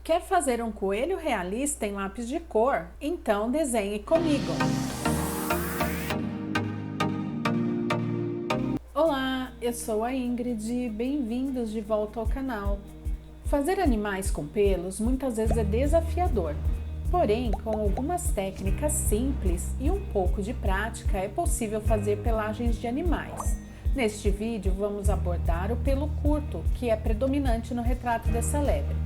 Quer fazer um coelho realista em lápis de cor? Então desenhe comigo! Olá, eu sou a Ingrid, bem-vindos de volta ao canal. Fazer animais com pelos muitas vezes é desafiador, porém com algumas técnicas simples e um pouco de prática é possível fazer pelagens de animais. Neste vídeo vamos abordar o pelo curto, que é predominante no retrato dessa lebre.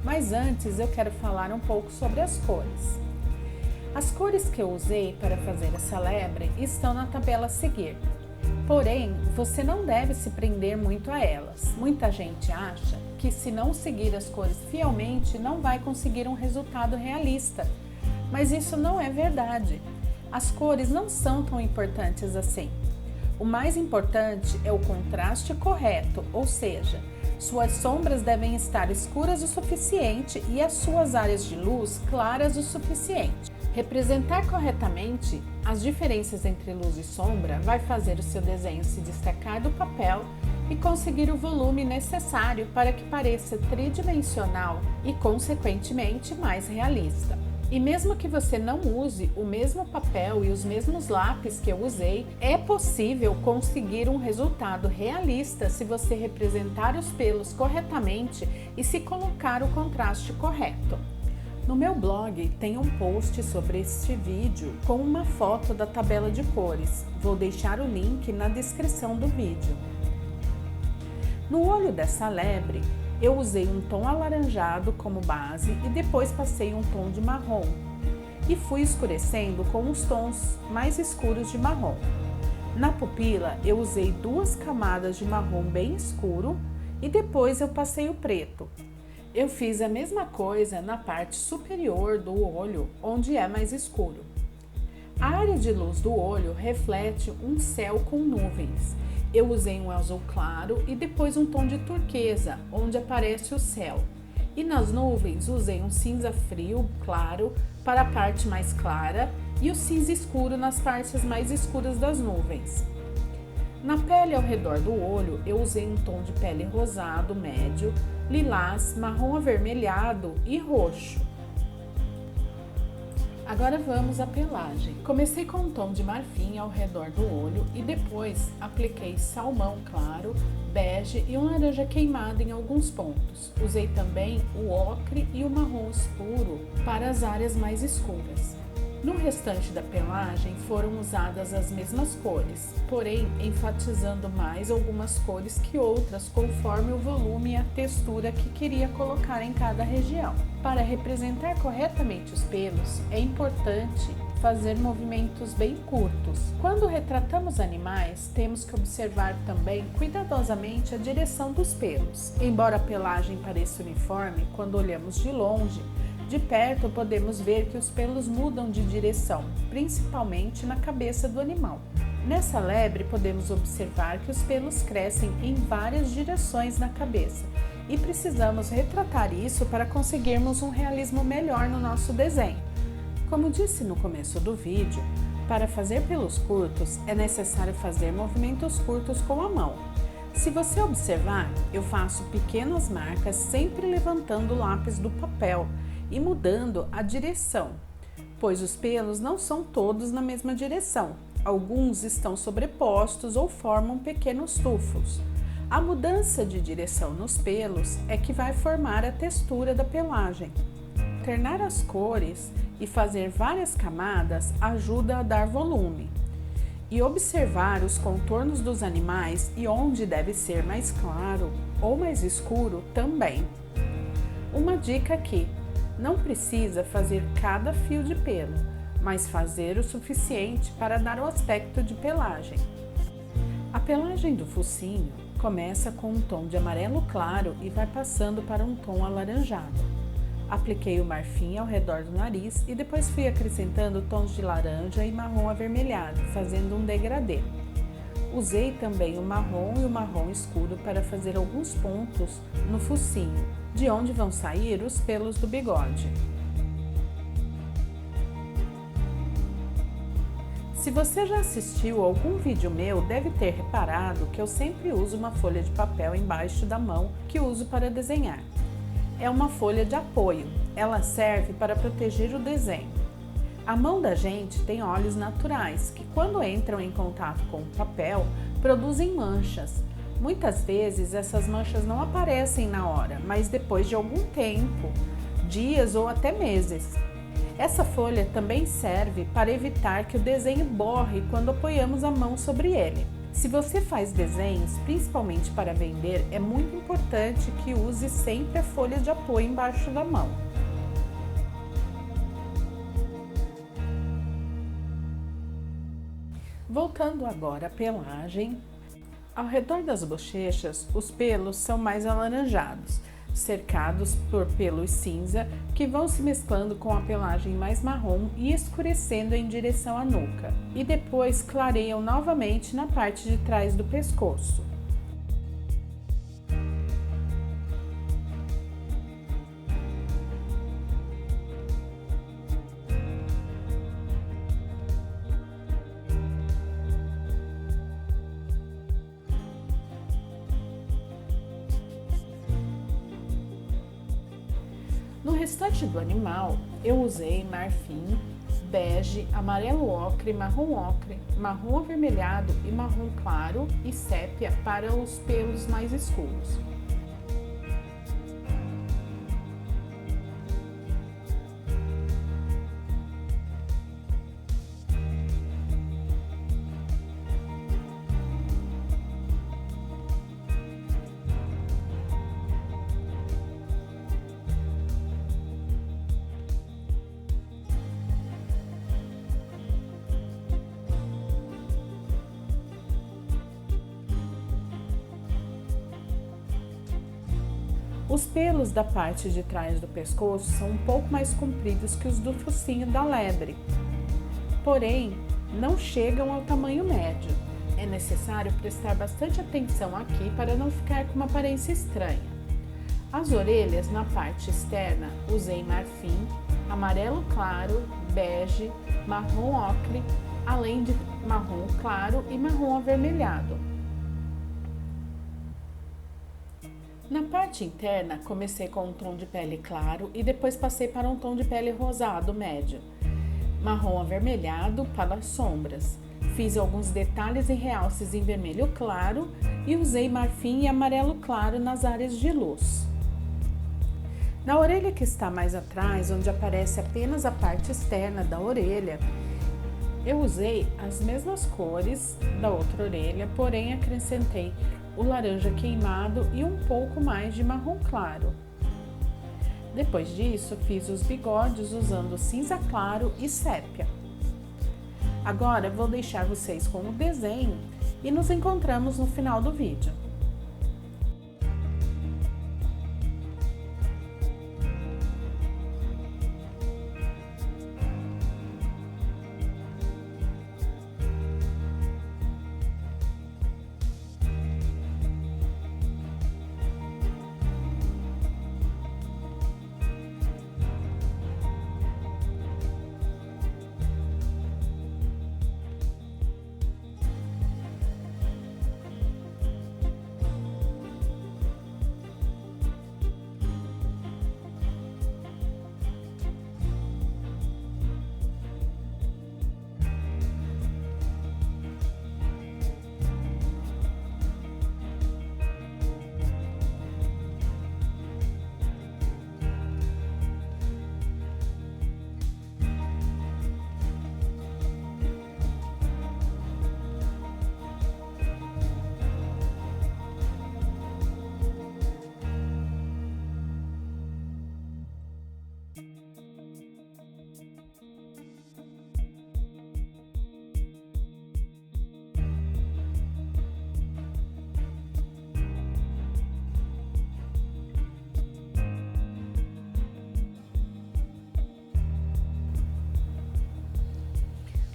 Mas antes eu quero falar um pouco sobre as cores. As cores que eu usei para fazer essa lebre estão na tabela a seguir. Porém, você não deve se prender muito a elas. Muita gente acha que se não seguir as cores fielmente não vai conseguir um resultado realista. Mas isso não é verdade. As cores não são tão importantes assim. O mais importante é o contraste correto, ou seja, suas sombras devem estar escuras o suficiente e as suas áreas de luz claras o suficiente. Representar corretamente as diferenças entre luz e sombra vai fazer o seu desenho se destacar do papel e conseguir o volume necessário para que pareça tridimensional e, consequentemente, mais realista. E mesmo que você não use o mesmo papel e os mesmos lápis que eu usei, é possível conseguir um resultado realista se você representar os pelos corretamente e se colocar o contraste correto. No meu blog tem um post sobre este vídeo com uma foto da tabela de cores. Vou deixar o link na descrição do vídeo. No olho dessa lebre, eu usei um tom alaranjado como base e depois passei um tom de marrom e fui escurecendo com os tons mais escuros de marrom. Na pupila eu usei 2 camadas de marrom bem escuro e depois eu passei o preto. Eu fiz a mesma coisa na parte superior do olho, onde é mais escuro. A área de luz do olho reflete um céu com nuvens. Eu usei um azul claro e depois um tom de turquesa, onde aparece o céu. E nas nuvens usei um cinza frio claro para a parte mais clara e o cinza escuro nas partes mais escuras das nuvens. Na pele ao redor do olho, eu usei um tom de pele rosado médio, lilás, marrom avermelhado e roxo. Agora vamos à pelagem. Comecei com um tom de marfim ao redor do olho e depois apliquei salmão claro, bege e um laranja queimado em alguns pontos. Usei também o ocre e o marrom escuro para as áreas mais escuras. No restante da pelagem foram usadas as mesmas cores, porém enfatizando mais algumas cores que outras conforme o volume e a textura que queria colocar em cada região. Para representar corretamente os pelos, é importante fazer movimentos bem curtos. Quando retratamos animais, temos que observar também cuidadosamente a direção dos pelos. Embora a pelagem pareça uniforme quando olhamos de longe, de perto podemos ver que os pelos mudam de direção, principalmente na cabeça do animal. Nessa lebre podemos observar que os pelos crescem em várias direções na cabeça e precisamos retratar isso para conseguirmos um realismo melhor no nosso desenho. Como disse no começo do vídeo, para fazer pelos curtos é necessário fazer movimentos curtos com a mão. Se você observar, eu faço pequenas marcas sempre levantando o lápis do papel e mudando a direção, pois os pelos não são todos na mesma direção. Alguns estão sobrepostos ou formam pequenos tufos. A mudança de direção nos pelos é que vai formar a textura da pelagem. Alternar as cores e fazer várias camadas ajuda a dar volume. E observar os contornos dos animais e onde deve ser mais claro ou mais escuro também. Uma dica aqui: não precisa fazer cada fio de pelo, mas fazer o suficiente para dar o aspecto de pelagem. A pelagem do focinho começa com um tom de amarelo claro e vai passando para um tom alaranjado. Apliquei o marfim ao redor do nariz e depois fui acrescentando tons de laranja e marrom avermelhado, fazendo um degradê. Usei também o marrom e o marrom escuro para fazer alguns pontos no focinho, de onde vão sair os pelos do bigode. Se você já assistiu algum vídeo meu, deve ter reparado que eu sempre uso uma folha de papel embaixo da mão que uso para desenhar. é uma folha de apoio. Ela serve para proteger o desenho. A mão da gente tem olhos naturais que, quando entram em contato com o papel, produzem manchas. Muitas vezes essas manchas não aparecem na hora, mas depois de algum tempo, dias ou até meses. Essa folha também serve para evitar que o desenho borre quando apoiamos a mão sobre ele. Se você faz desenhos, principalmente para vender, é muito importante que use sempre a folha de apoio embaixo da mão. Voltando agora à pelagem, ao redor das bochechas, os pelos são mais alaranjados, cercados por pelos cinza que vão se mesclando com a pelagem mais marrom e escurecendo em direção à nuca, e depois clareiam novamente na parte de trás do pescoço. No restante do animal, eu usei marfim, bege, amarelo ocre, marrom avermelhado e marrom claro e sépia para os pelos mais escuros. Os pelos da parte de trás do pescoço são um pouco mais compridos que os do focinho da lebre, porém não chegam ao tamanho médio. É necessário prestar bastante atenção aqui para não ficar com uma aparência estranha. As orelhas na parte externa usei marfim, amarelo claro, bege, marrom ocre, além de marrom claro e marrom avermelhado. Na parte interna, comecei com um tom de pele claro e depois passei para um tom de pele rosado médio, marrom avermelhado para as sombras. Fiz alguns detalhes e realces em vermelho claro e usei marfim e amarelo claro nas áreas de luz. Na orelha que está mais atrás, onde aparece apenas a parte externa da orelha, eu usei as mesmas cores da outra orelha, porém acrescentei o laranja queimado e um pouco mais de marrom claro. Depois disso, fiz os bigodes usando cinza claro e sépia. Agora vou deixar vocês com o desenho e nos encontramos no final do vídeo.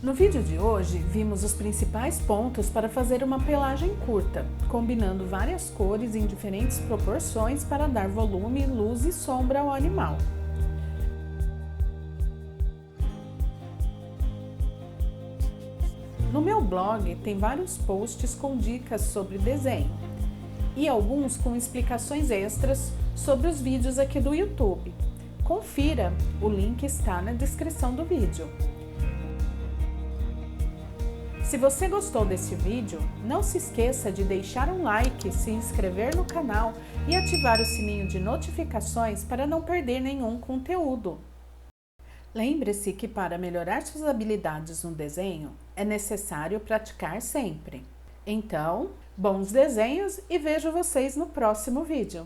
No vídeo de hoje, vimos os principais pontos para fazer uma pelagem curta, combinando várias cores em diferentes proporções para dar volume, luz e sombra ao animal. No meu blog tem vários posts com dicas sobre desenho e alguns com explicações extras sobre os vídeos aqui do YouTube. Confira, o link está na descrição do vídeo. Se você gostou desse vídeo, não se esqueça de deixar um like, se inscrever no canal e ativar o sininho de notificações para não perder nenhum conteúdo. Lembre-se que para melhorar suas habilidades no desenho, é necessário praticar sempre. Então, bons desenhos e vejo vocês no próximo vídeo.